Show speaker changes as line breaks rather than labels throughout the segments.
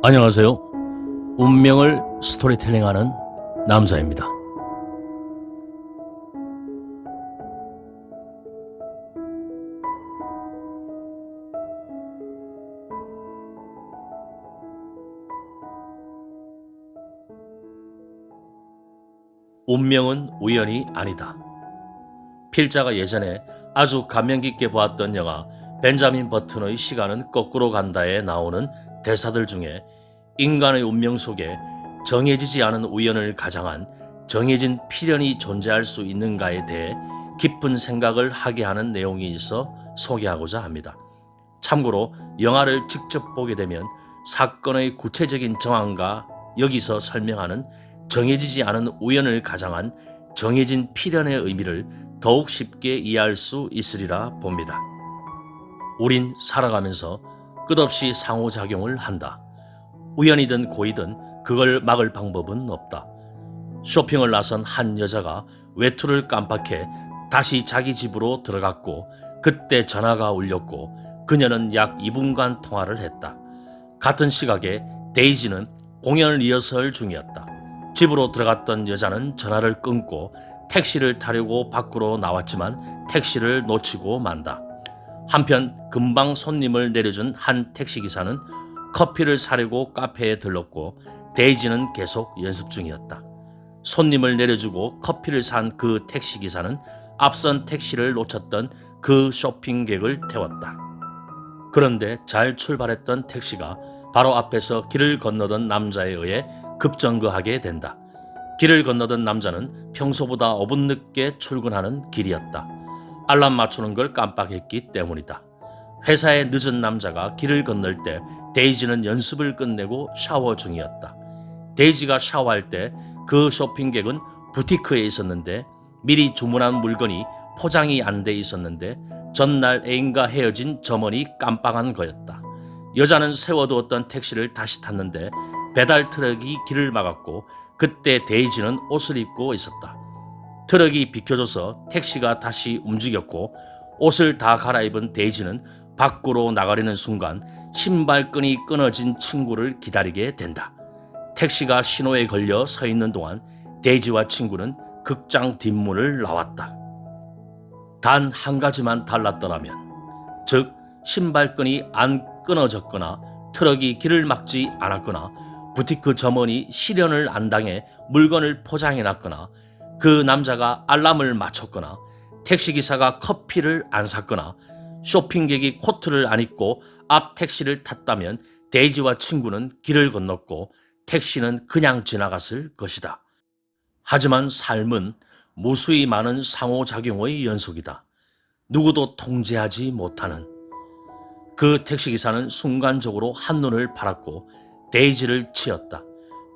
안녕하세요. 운명을 스토리텔링하는 남자입니다. 운명은 우연이 아니다. 필자가 예전에 아주 감명 깊게 보았던 영화 벤자민 버튼의 시간은 거꾸로 간다에 나오는 대사들 중에 인간의 운명 속에 정해지지 않은 우연을 가장한 정해진 필연이 존재할 수 있는가에 대해 깊은 생각을 하게 하는 내용이 있어 소개하고자 합니다. 참고로 영화를 직접 보게 되면 사건의 구체적인 정황과 여기서 설명하는 정해지지 않은 우연을 가장한 정해진 필연의 의미를 더욱 쉽게 이해할 수 있으리라 봅니다. 우린 살아가면서 끝없이 상호작용을 한다. 우연이든 고의든 그걸 막을 방법은 없다. 쇼핑을 나선 한 여자가 외투를 깜빡해 다시 자기 집으로 들어갔고 그때 전화가 울렸고 그녀는 약 2분간 통화를 했다. 같은 시각에 데이지는 공연 리허설 중이었다. 집으로 들어갔던 여자는 전화를 끊고 택시를 타려고 밖으로 나왔지만 택시를 놓치고 만다. 한편 금방 손님을 내려준 한 택시기사는 커피를 사려고 카페에 들렀고 데이지는 계속 연습 중이었다. 손님을 내려주고 커피를 산 그 택시기사는 앞선 택시를 놓쳤던 그 쇼핑객을 태웠다. 그런데 잘 출발했던 택시가 바로 앞에서 길을 건너던 남자에 의해 급정거하게 된다. 길을 건너던 남자는 평소보다 5분 늦게 출근하는 길이었다. 알람 맞추는 걸 깜빡했기 때문이다. 회사에 늦은 남자가 길을 건널 때 데이지는 연습을 끝내고 샤워 중이었다. 데이지가 샤워할 때 그 쇼핑객은 부티크에 있었는데 미리 주문한 물건이 포장이 안 돼 있었는데 전날 애인과 헤어진 점원이 깜빡한 거였다. 여자는 세워두었던 택시를 다시 탔는데 배달 트럭이 길을 막았고 그때 데이지는 옷을 입고 있었다. 트럭이 비켜줘서 택시가 다시 움직였고 옷을 다 갈아입은 데이지는 밖으로 나가려는 순간 신발끈이 끊어진 친구를 기다리게 된다. 택시가 신호에 걸려 서 있는 동안 데이지와 친구는 극장 뒷문을 나왔다. 단 한 가지만 달랐더라면, 즉 신발끈이 안 끊어졌거나 트럭이 길을 막지 않았거나 부티크 점원이 실현을 안 당해 물건을 포장해놨거나 그 남자가 알람을 맞췄거나 택시기사가 커피를 안 샀거나 쇼핑객이 코트를 안 입고 앞 택시를 탔다면 데이지와 친구는 길을 건넜고 택시는 그냥 지나갔을 것이다. 하지만 삶은 무수히 많은 상호작용의 연속이다. 누구도 통제하지 못하는. 그 택시기사는 순간적으로 한눈을 팔았고 데이지를 치었다.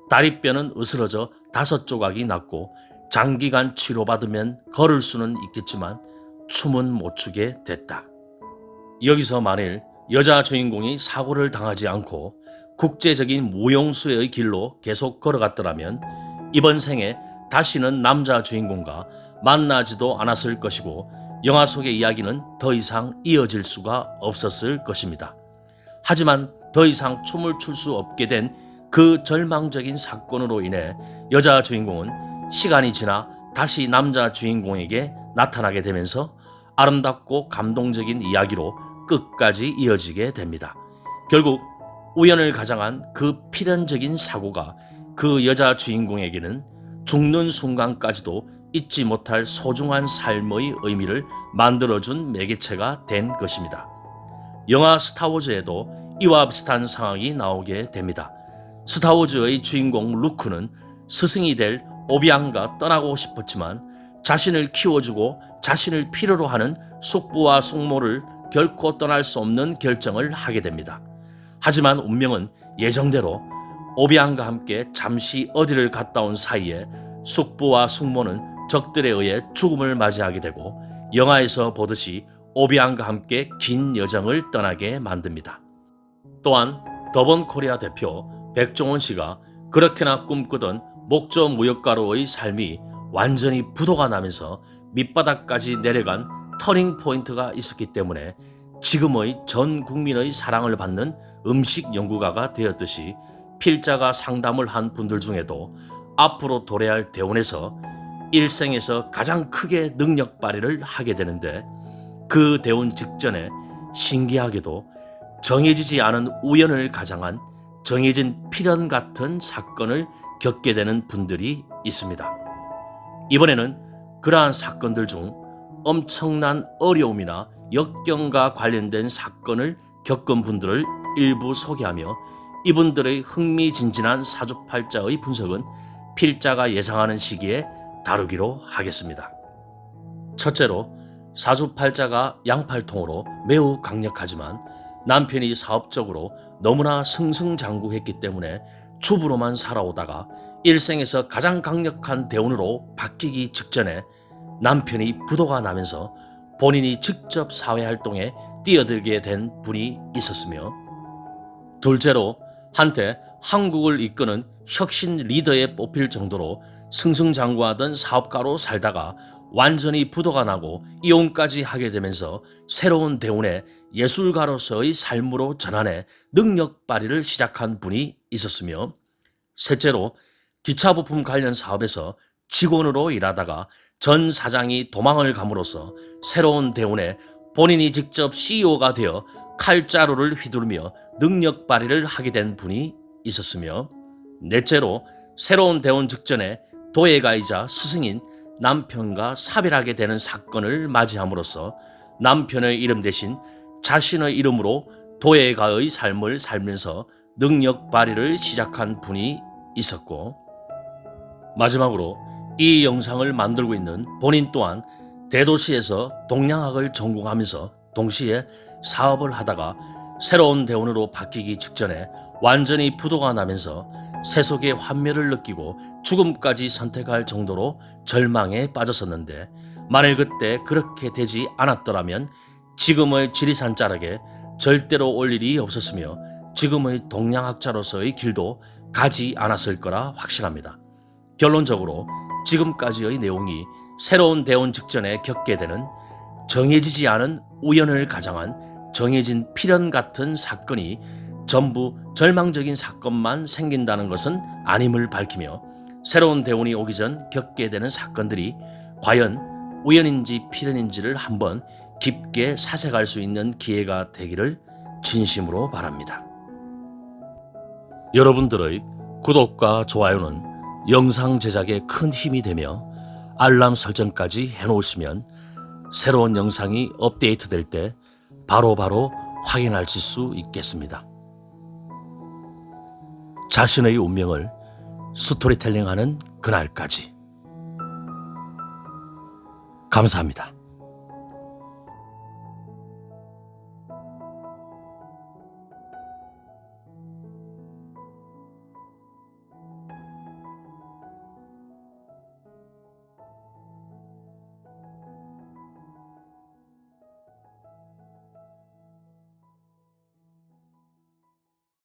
다리뼈는 으스러져 5조각이 났고 장기간 치료받으면 걸을 수는 있겠지만 춤은 못 추게 됐다. 여기서 만일 여자 주인공이 사고를 당하지 않고 국제적인 무용수의 길로 계속 걸어갔더라면 이번 생에 다시는 남자 주인공과 만나지도 않았을 것이고 영화 속의 이야기는 더 이상 이어질 수가 없었을 것입니다. 하지만 더 이상 춤을 출 수 없게 된 그 절망적인 사건으로 인해 여자 주인공은 시간이 지나 다시 남자 주인공에게 나타나게 되면서 아름답고 감동적인 이야기로 끝까지 이어지게 됩니다. 결국 우연을 가장한 그 필연적인 사고가 그 여자 주인공에게는 죽는 순간까지도 잊지 못할 소중한 삶의 의미를 만들어준 매개체가 된 것입니다. 영화 스타워즈에도 이와 비슷한 상황이 나오게 됩니다. 스타워즈의 주인공 루크는 스승이 될 오비앙과 떠나고 싶었지만 자신을 키워주고 자신을 필요로 하는 숙부와 숙모를 결코 떠날 수 없는 결정을 하게 됩니다. 하지만 운명은 예정대로 오비앙과 함께 잠시 어디를 갔다 온 사이에 숙부와 숙모는 적들에 의해 죽음을 맞이하게 되고 영화에서 보듯이 오비앙과 함께 긴 여정을 떠나게 만듭니다. 또한 더번 코리아 대표 백종원 씨가 그렇게나 꿈꾸던 목조 무역가로의 삶이 완전히 부도가 나면서 밑바닥까지 내려간 터닝 포인트가 있었기 때문에 지금의 전 국민의 사랑을 받는 음식 연구가가 되었듯이 필자가 상담을 한 분들 중에도 앞으로 도래할 대운에서 일생에서 가장 크게 능력 발휘를 하게 되는데, 그 대운 직전에 신기하게도 정해지지 않은 우연을 가장한 정해진 필연 같은 사건을 겪게 되는 분들이 있습니다. 이번에는 그러한 사건들 중 엄청난 어려움이나 역경과 관련된 사건을 겪은 분들을 일부 소개하며, 이분들의 흥미진진한 사주팔자의 분석은 필자가 예상하는 시기에 다루기로 하겠습니다. 첫째로, 사주팔자가 양팔통으로 매우 강력하지만 남편이 사업적으로 너무나 승승장구했기 때문에 주부로만 살아오다가 일생에서 가장 강력한 대운으로 바뀌기 직전에 남편이 부도가 나면서 본인이 직접 사회활동에 뛰어들게 된 분이 있었으며, 둘째로, 한때 한국을 이끄는 혁신 리더에 뽑힐 정도로 승승장구하던 사업가로 살다가 완전히 부도가 나고 이혼까지 하게 되면서 새로운 대운에 예술가로서의 삶으로 전환해 능력 발휘를 시작한 분이 있었으며, 셋째로, 기차 부품 관련 사업에서 직원으로 일하다가 전 사장이 도망을 감으로써 새로운 대운에 본인이 직접 CEO가 되어 칼자루를 휘두르며 능력 발휘를 하게 된 분이 있었으며, 넷째로, 새로운 대운 직전에 도예가이자 스승인 남편과 사별하게 되는 사건을 맞이함으로써 남편의 이름 대신 자신의 이름으로 도예가의 삶을 살면서 능력 발휘를 시작한 분이 있었고, 마지막으로 이 영상을 만들고 있는 본인 또한 대도시에서 동양학을 전공하면서 동시에 사업을 하다가 새로운 대운으로 바뀌기 직전에 완전히 부도가 나면서 세속의 환멸을 느끼고 죽음까지 선택할 정도로 절망에 빠졌었는데, 만일 그때 그렇게 되지 않았더라면 지금의 지리산 자락에 절대로 올 일이 없었으며 지금의 동양학자로서의 길도 가지 않았을 거라 확신합니다. 결론적으로 지금까지의 내용이 새로운 대운 직전에 겪게 되는 정해지지 않은 우연을 가장한 정해진 필연 같은 사건이 전부 절망적인 사건만 생긴다는 것은 아님을 밝히며, 새로운 대운이 오기 전 겪게 되는 사건들이 과연 우연인지 필연인지를 한번 깊게 사색할 수 있는 기회가 되기를 진심으로 바랍니다. 여러분들의 구독과 좋아요는 영상 제작에 큰 힘이 되며 알람 설정까지 해놓으시면 새로운 영상이 업데이트될 때 바로바로 확인하실 수 있겠습니다. 자신의 운명을 스토리텔링하는 그날까지. 감사합니다.